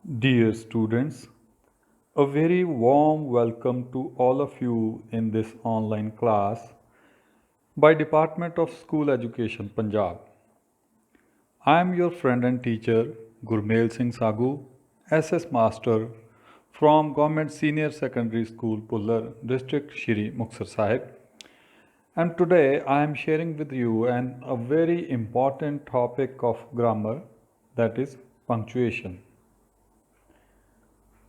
Dear students, a very warm welcome to all of you in this online class by Department of School Education, Punjab. I am your friend and teacher Gurmel Singh Sagoo, SS Master from Government Senior Secondary School, Pullar, District Sri Muktsar Sahib. And today I am sharing with you a very important topic of grammar, that is punctuation.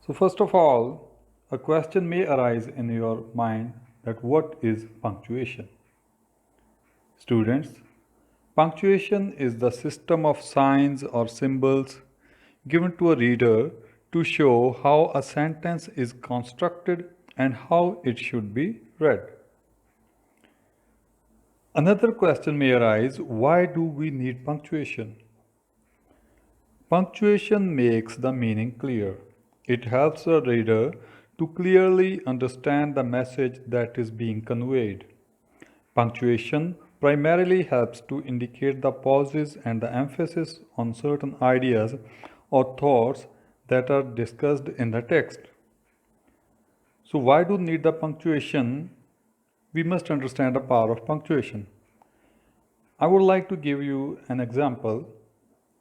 So first of all, a question may arise in your mind that what is punctuation? Students, punctuation is the system of signs or symbols given to a reader to show how a sentence is constructed and how it should be read. Another question may arise, why do we need punctuation? Punctuation makes the meaning clear. It helps the reader to clearly understand the message that is being conveyed. Punctuation primarily helps to indicate the pauses and the emphasis on certain ideas or thoughts that are discussed in the text. So, why do we need the punctuation? We must understand the power of punctuation. I would like to give you an example.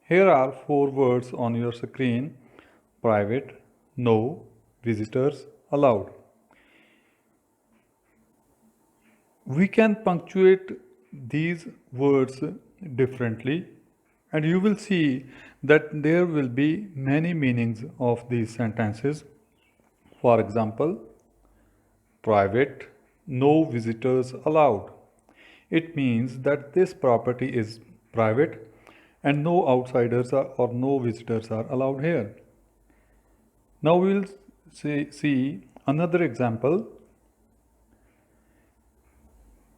Here are four words on your screen: private, no, visitors, allowed. We can punctuate these words differently, and you will see that there will be many meanings of these sentences. For example, private, no visitors allowed. It means that this property is private and no outsiders or no visitors are allowed here. Now we will see another example.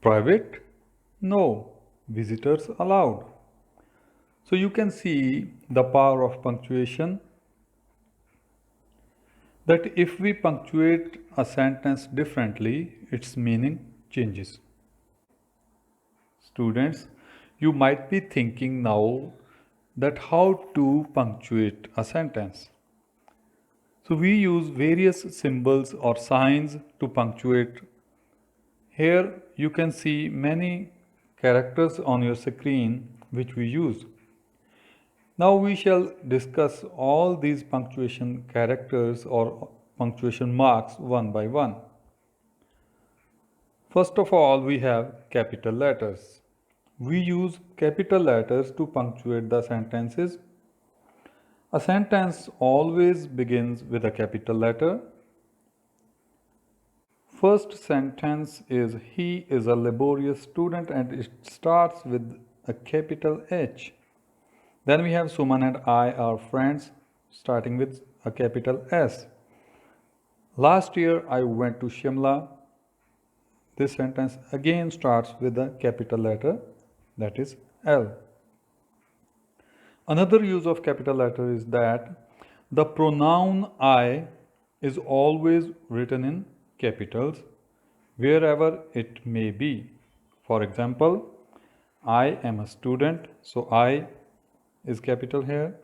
Private, no visitors allowed. So you can see the power of punctuation, that if we punctuate a sentence differently, its meaning changes. Students, you might be thinking now that how to punctuate a sentence. So we use various symbols or signs to punctuate. Here you can see many characters on your screen which we use. Now we shall discuss all these punctuation characters or punctuation marks one by one. First of all, we have capital letters. We use capital letters to punctuate the sentences. A sentence always begins with a capital letter. First sentence is he is a laborious student and it starts with a capital H. Then we have Suman and I are friends, starting with a capital S. Last year I went to Shimla. This sentence again starts with a capital letter, that is L. Another use of capital letter is that the pronoun I is always written in capitals wherever it may be. For example, I am a student, so I is capital here.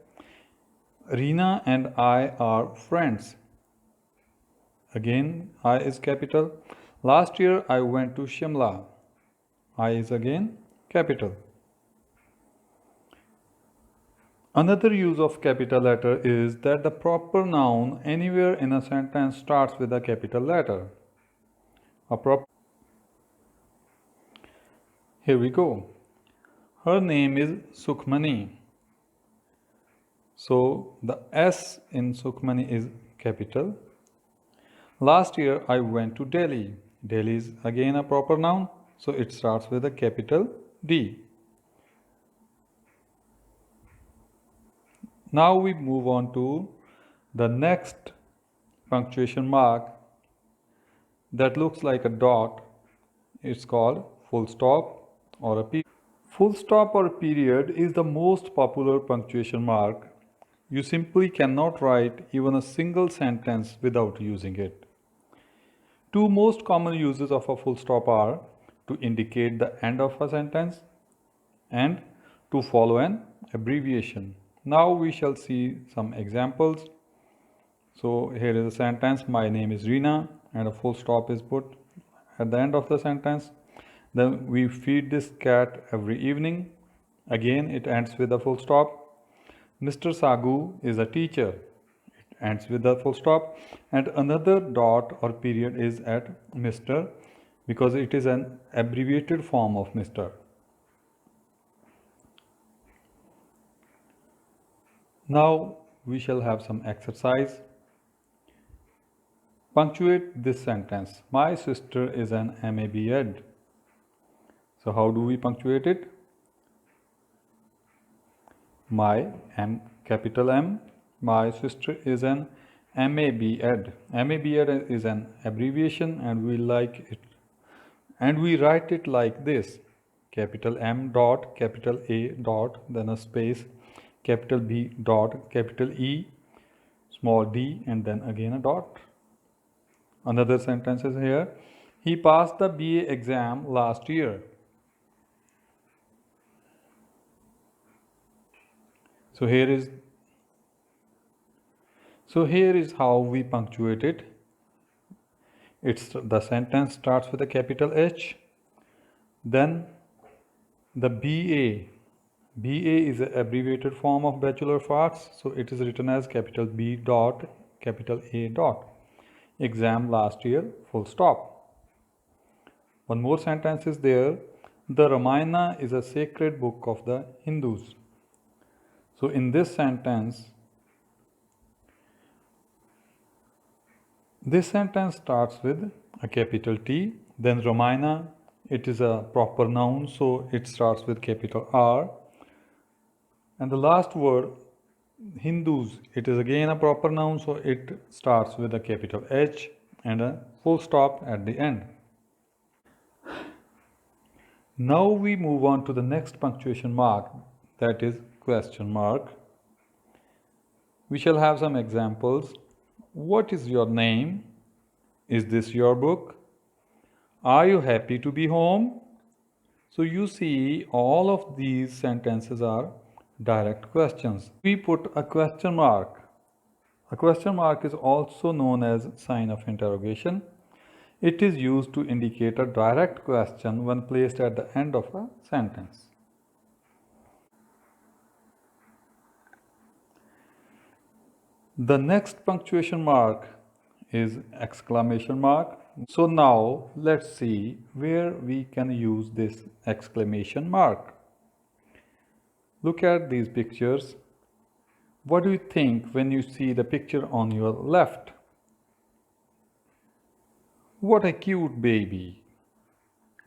Reena and I are friends. Again, I is capital. Last year I went to Shimla. I is again capital. Another use of capital letter is that the proper noun anywhere in a sentence starts with a capital letter. Here we go. Her name is Sukhmani. So the S in Sukhmani is capital. Last year I went to Delhi. Delhi is again a proper noun, so it starts with a capital D. Now we move on to the next punctuation mark that looks like a dot. It's called full stop or a period. Full stop or period is the most popular punctuation mark. You simply cannot write even a single sentence without using it. Two most common uses of a full stop are to indicate the end of a sentence and to follow an abbreviation. Now we shall see some examples. So here is a sentence, my name is Rina, and a full stop is put at the end of the sentence. Then we feed this cat every evening. Again, it ends with a full stop. Mr. Sagoo is a teacher. It ends with a full stop. And another dot or period is at Mr. because it is an abbreviated form of Mr. Now we shall have some exercise. Punctuate this sentence. My sister is an MAB Ed. So how do we punctuate it? My capital M. My sister is an MAB Ed. MAB Ed is an abbreviation and we like it. And we write it like this. Capital M dot, capital A dot, then a space, capital B dot, capital E, small d, and then again a dot. Another sentence is here. He passed the BA exam last year. So here is how we punctuate it. The sentence starts with a capital H. Then the BA. BA is an abbreviated form of Bachelor of Arts. So it is written as capital B dot, capital A dot. Exam last year, full stop. One more sentence is there. The Ramayana is a sacred book of the Hindus. So in this sentence starts with a capital T. Then Ramayana, it is a proper noun, so it starts with capital R. And the last word, Hindus, it is again a proper noun, so it starts with a capital H and a full stop at the end. Now we move on to the next punctuation mark, that is question mark. We shall have some examples. What is your name? Is this your book? Are you happy to be home? So you see, all of these sentences are direct questions. We put a question mark. A question mark is also known as sign of interrogation. It is used to indicate a direct question when placed at the end of a sentence. The next punctuation mark is exclamation mark. So now let's see where we can use this exclamation mark. Look at these pictures. What do you think when you see the picture on your left? What a cute baby.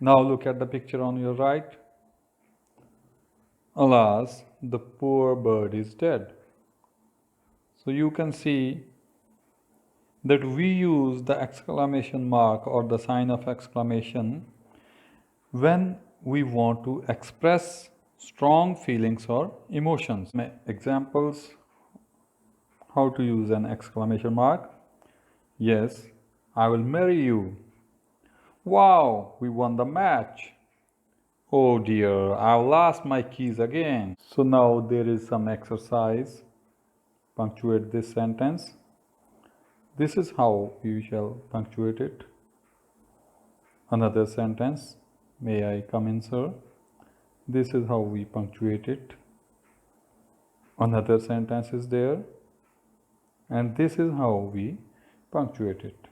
Now look at the picture on your right. Alas, the poor bird is dead. So you can see that we use the exclamation mark or the sign of exclamation when we want to express strong feelings or emotions. Examples, how to use an exclamation mark. Yes, I will marry you. Wow, we won the match. Oh dear, I've lost my keys again. So now there is some exercise. Punctuate this sentence. This is how you shall punctuate it. Another sentence. May I come in, sir? This is how we punctuate it. Another sentence is there. And this is how we punctuate it.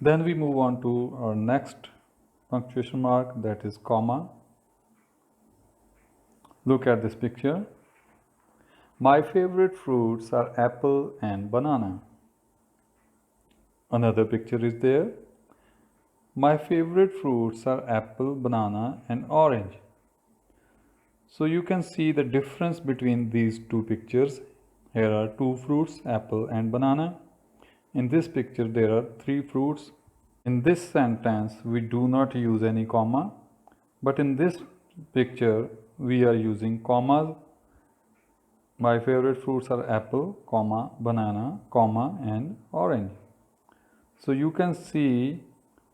Then we move on to our next punctuation mark, that is comma. Look at this picture. My favorite fruits are apple and banana. Another picture is there. My favorite fruits are apple, banana, and orange. So you can see the difference between these two pictures. Here are two fruits, apple and banana. In this picture, there are three fruits. In this sentence, we do not use any comma, but in this picture, we are using commas. My favorite fruits are apple, comma, banana, comma, and orange. So you can see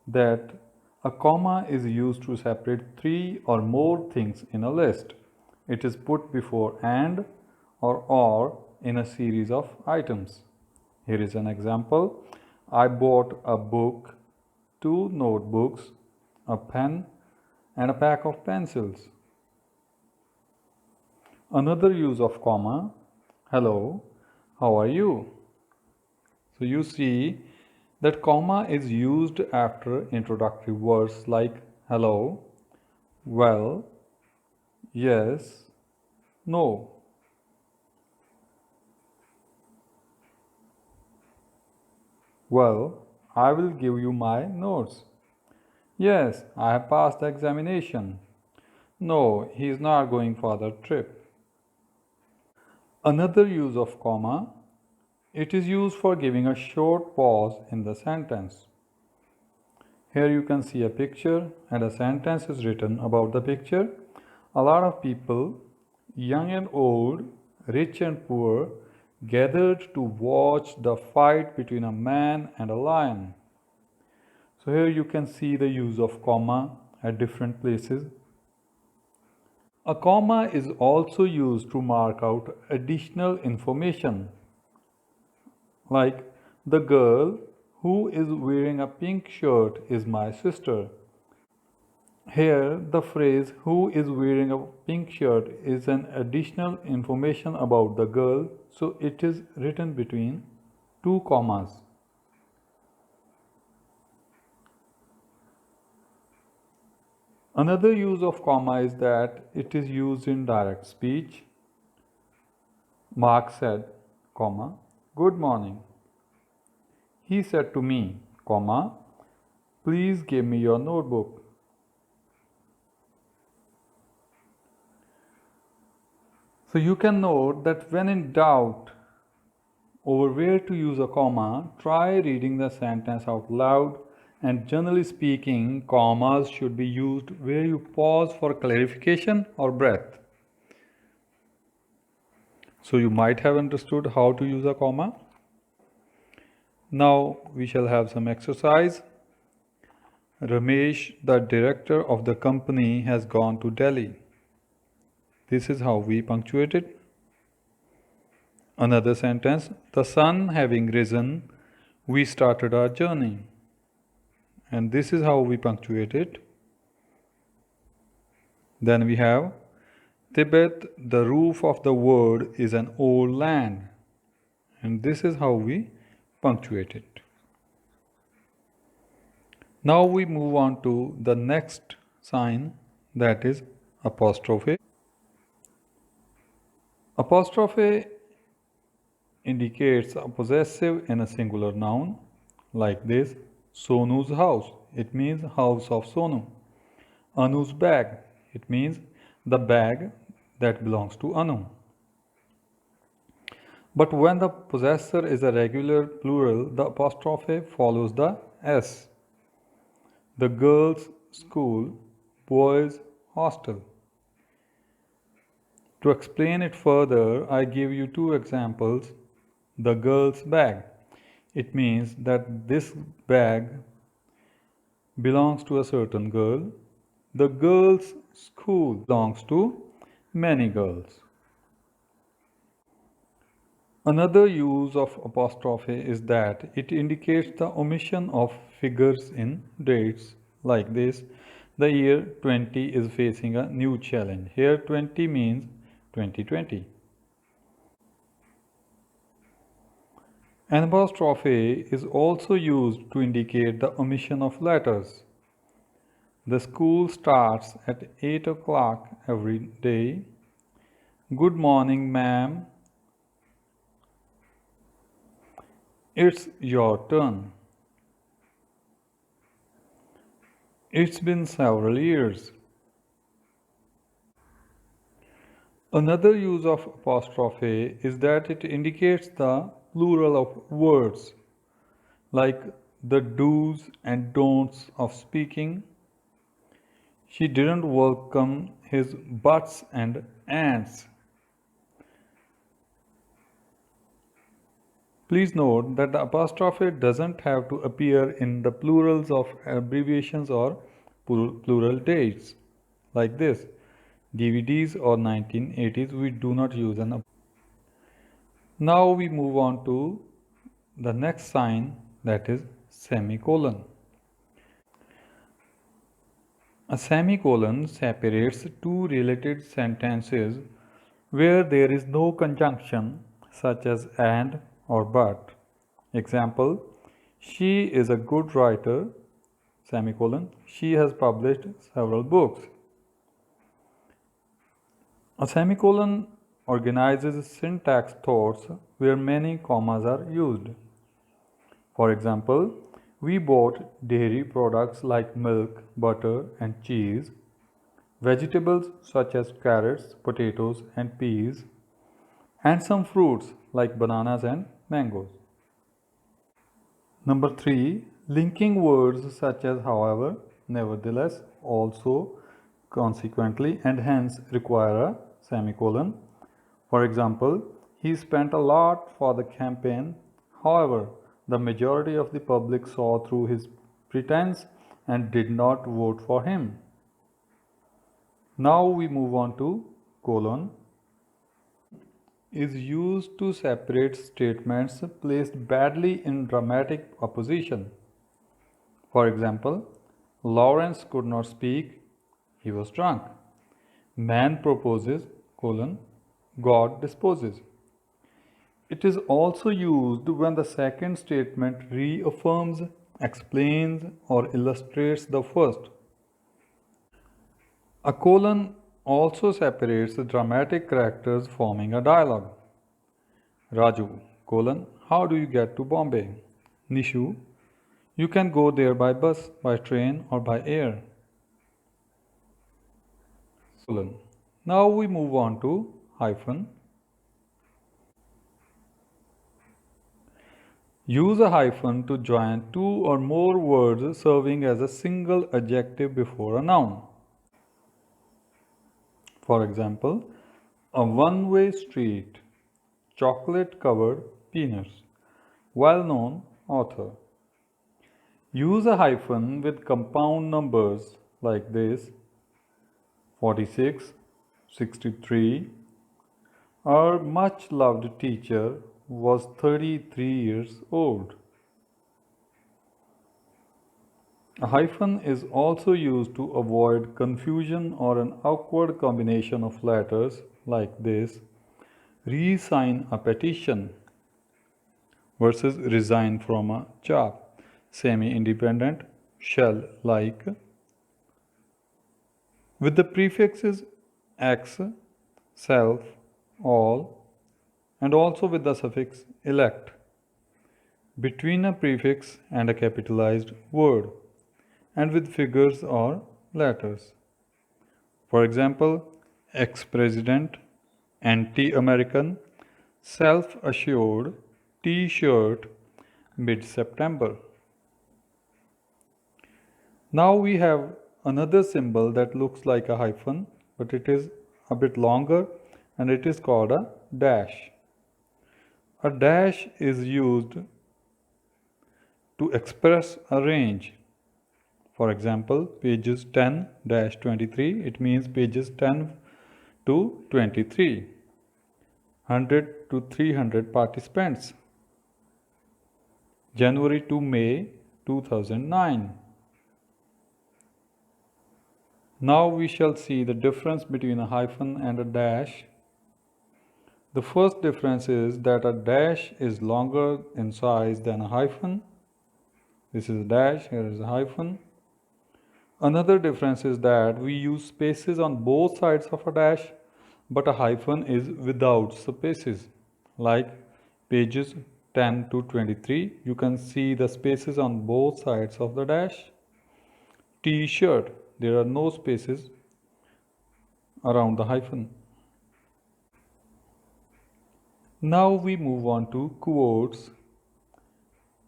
that a comma is used to separate three or more things in a list. It is put before and or in a series of items. Here is an example. I bought a book, 2 notebooks, a pen, and a pack of pencils. Another use of comma, hello, how are you? So you see that comma is used after introductory words like hello, well, yes, no. Well, I will give you my notes. Yes, I have passed the examination. No, he is not going for the trip. Another use of comma, it is used for giving a short pause in the sentence. Here you can see a picture and a sentence is written about the picture. A lot of people, young and old, rich and poor, gathered to watch the fight between a man and a lion. So here you can see the use of comma at different places. A comma is also used to mark out additional information, like the girl who is wearing a pink shirt is my sister. Here, the phrase who is wearing a pink shirt is an additional information about the girl, so it is written between two commas. Another use of comma is that it is used in direct speech. Mark said, comma, good morning. He said to me, comma, please give me your notebook. So you can note that when in doubt over where to use a comma, try reading the sentence out loud, and generally speaking, commas should be used where you pause for clarification or breath. So you might have understood how to use a comma. Now we shall have some exercise. Ramesh, the director of the company, has gone to Delhi. This is how we punctuate it. Another sentence, the sun having risen, we started our journey. And this is how we punctuate it. Then we have Tibet, the roof of the world is an old land. And this is how we punctuate it. Now we move on to the next sign, that is apostrophe. Apostrophe indicates a possessive in a singular noun, like this, Sonu's house. It means house of Sonu. Anu's bag. It means the bag that belongs to Anu. But when the possessor is a regular plural, the apostrophe follows the S. The girls' school, boys' hostel. To explain it further, I give you two examples. The girl's bag. It means that this bag belongs to a certain girl. The girl's school belongs to many girls. Another use of apostrophe is that it indicates the omission of figures in dates, like this. The year 20 is facing a new challenge. Here 20 means 2020. An apostrophe is also used to indicate the omission of letters. The school starts at 8 o'clock every day. Good morning, ma'am. It's your turn. It's been several years. Another use of apostrophe is that it indicates the plural of words, like the do's and don'ts of speaking. She didn't welcome his buts and ants. Please note that the apostrophe doesn't have to appear in the plurals of abbreviations or plural dates, like this. DVDs or 1980s, we do not use an apostrophe. Now we move on to the next sign, that is semicolon. A semicolon separates two related sentences where there is no conjunction such as and or but. Example, she is a good writer, semicolon, she has published several books. A semicolon organizes syntax thoughts where many commas are used. For example, we bought dairy products like milk, butter, and cheese, vegetables such as carrots, potatoes, and peas, and some fruits like bananas and mangoes. Number 3. Linking words such as however, nevertheless, also, consequently, and hence require a semicolon. For example, he spent a lot for the campaign. However, the majority of the public saw through his pretense and did not vote for him. Now we move on to colon. Is used to separate statements placed badly in dramatic opposition. For example, Lawrence could not speak, he was drunk. Man proposes, colon, God disposes. It is also used when the second statement reaffirms, explains, or illustrates the first. A colon also separates the dramatic characters forming a dialogue. Raju, colon, how do you get to Bombay? Nishu, you can go there by bus, by train, or by air. Colon. Now we move on to hyphen. Use a hyphen to join two or more words serving as a single adjective before a noun. For example, a one-way street, chocolate-covered peanuts, well-known author. Use a hyphen with compound numbers like this: 46, 63. Our much-loved teacher was 33 years old. A hyphen is also used to avoid confusion or an awkward combination of letters like this: re-sign a petition versus resign from a job. Semi-independent, shall, like. With the prefixes x, self, all, and also with the suffix elect between a prefix and a capitalized word, and with figures or letters. For example, ex-president, anti-American, self-assured, T-shirt, mid-September. Now we have another symbol that looks like a hyphen, but it is a bit longer, and it is called a dash. A dash is used to express a range. For example, pages 10-23, it means pages 10 to 23. 100 to 300 participants. January to May 2009. Now we shall see the difference between a hyphen and a dash. The first difference is that a dash is longer in size than a hyphen. This is a dash, here is a hyphen. Another difference is that we use spaces on both sides of a dash, but a hyphen is without spaces. Like pages 10 to 23, you can see the spaces on both sides of the dash. T-shirt, there are no spaces around the hyphen. Now we move on to quotes.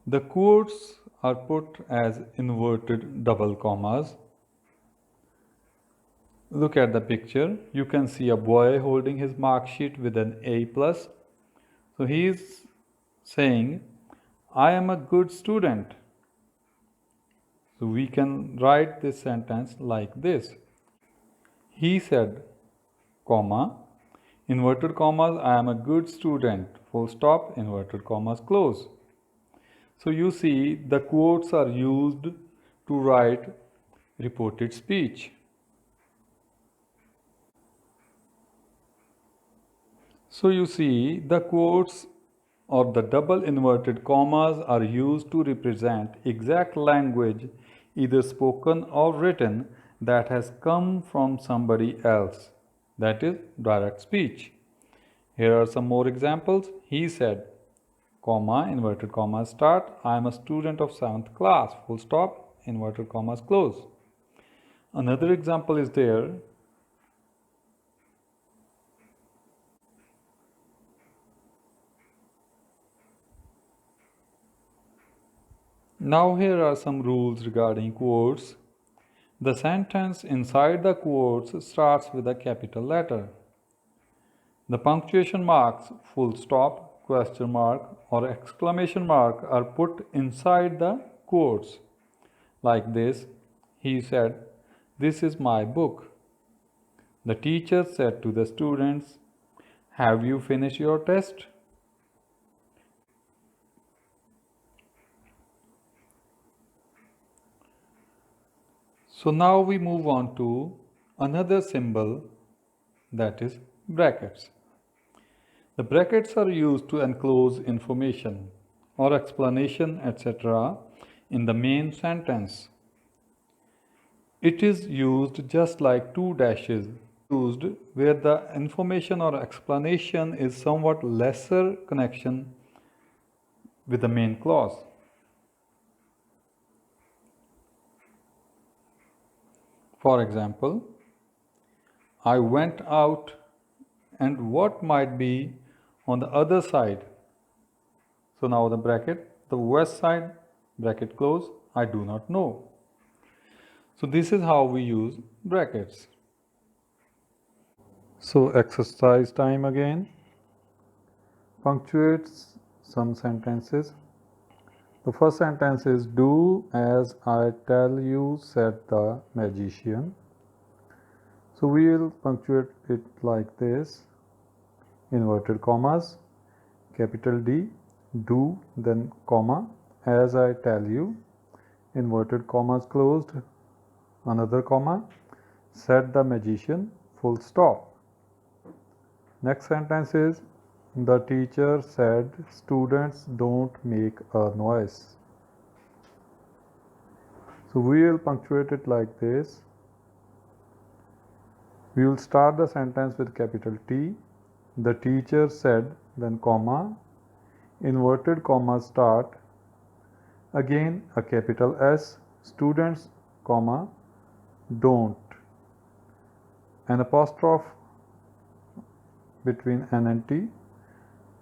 The quotes are put as inverted double commas. Look at the picture. You can see a boy holding his mark sheet with an A+. So he is saying, I am a good student. So we can write this sentence like this. He said, comma, Inverted commas, I am a good student, full stop, inverted commas, close. So you see the quotes are used to write reported speech. So you see the quotes or the double inverted commas are used to represent exact language, either spoken or written, that has come from somebody else. That is direct speech. Here are some more examples. He said, comma, inverted commas start, I am a student of 7th class, full stop, inverted commas close. Another example is there. Now here are some rules regarding quotes. The sentence inside the quotes starts with a capital letter. The punctuation marks, full stop, question mark, or exclamation mark are put inside the quotes. Like this, he said, "This is my book." The teacher said to the students, "Have you finished your test?" So now we move on to another symbol, that is brackets. The brackets are used to enclose information or explanation, etc., in the main sentence. It is used just like two dashes, used where the information or explanation is somewhat lesser connection with the main clause. For example, I went out and what might be on the other side. So now the bracket, the west side, bracket close, I do not know. So this is how we use brackets. So exercise time again. Punctuates some sentences. The first sentence is, "Do as I tell you," said the magician. So we will punctuate it like this. Inverted commas, capital D, do, then comma, as I tell you, inverted commas closed, another comma, said the magician, full stop. Next sentence is, the teacher said, students don't make a noise. So we will punctuate it like this. We will start the sentence with capital T. The teacher said, then comma, inverted comma start, again a capital S, students, comma, don't, an apostrophe between N and T,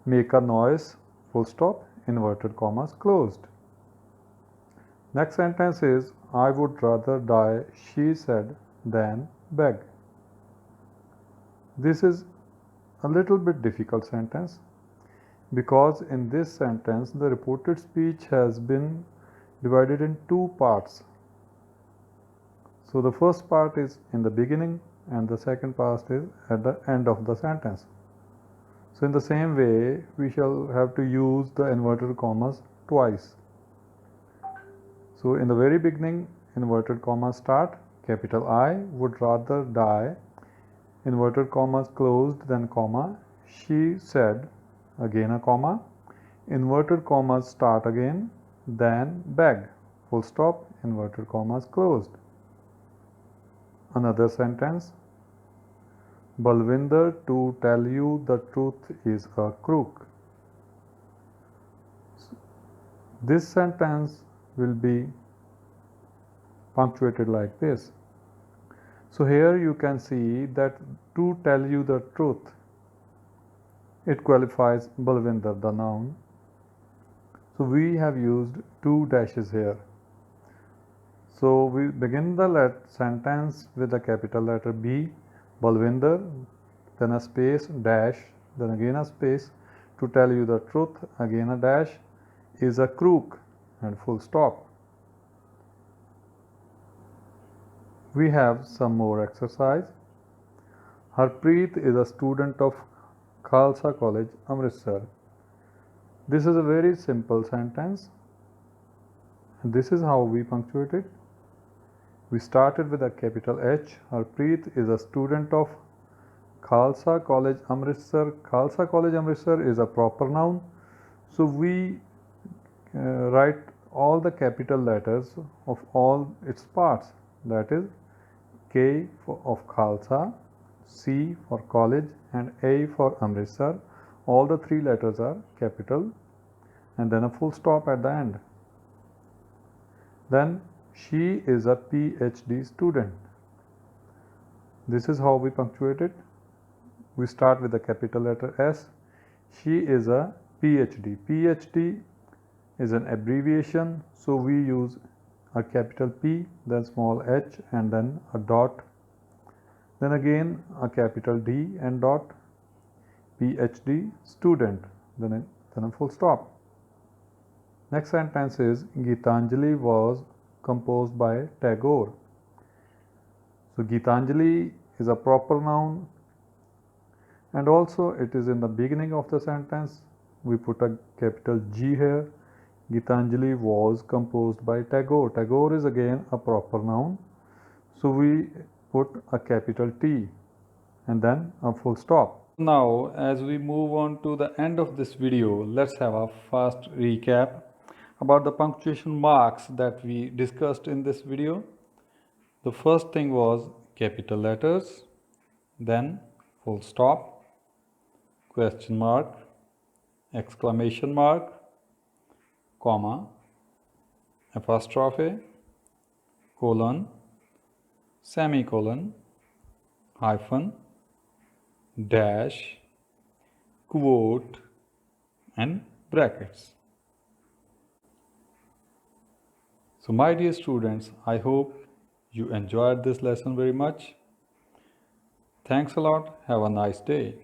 make a noise, full stop, inverted commas closed. Next sentence is, I would rather die, she said, than beg. This is a little bit difficult sentence because in this sentence the reported speech has been divided in two parts. So the first part is in the beginning and the second part is at the end of the sentence. So in the same way, we shall have to use the inverted commas twice. So in the very beginning, inverted commas start, capital I would rather die, inverted commas closed, then comma, she said, again a comma, inverted commas start again, then beg, full stop, inverted commas closed. Another sentence, Balwinder, to tell you the truth, is a crook. This sentence will be punctuated like this. So here you can see that to tell you the truth, it qualifies Balwinder, the noun. So we have used two dashes here. So we begin the sentence with the capital letter B, Balwinder, then a space, dash, then again a space, to tell you the truth, again a dash, is a crook, and full stop. We have some more exercise. Harpreet is a student of Khalsa College, Amritsar. This is a very simple sentence. This is how we punctuate it. We started with a capital H. Harpreet is a student of Khalsa College, Amritsar. Khalsa College, Amritsar is a proper noun. So we write all the capital letters of all its parts. That is K of Khalsa, C for college, and A for Amritsar. All the three letters are capital, and then a full stop at the end. Then she is a PhD student. This is how we punctuate it. We start with the capital letter S. She is a PhD. PhD is an abbreviation, so we use a capital P, then small h, and then a dot. Then again a capital D and dot. PhD student. Then a full stop. Next sentence is Gitanjali was composed by Tagore. So Gitanjali is a proper noun, and also it is in the beginning of the sentence. We put a capital G here. Gitanjali was composed by Tagore. Tagore is again a proper noun, so we put a capital T and then a full stop. Now, as we move on to the end of this video, let's have a fast recap about the punctuation marks that we discussed in this video. The first thing was capital letters, then full stop, question mark, exclamation mark, comma, apostrophe, colon, semicolon, hyphen, dash, quote, and brackets. So my dear students, I hope you enjoyed this lesson very much. Thanks a lot. Have a nice day.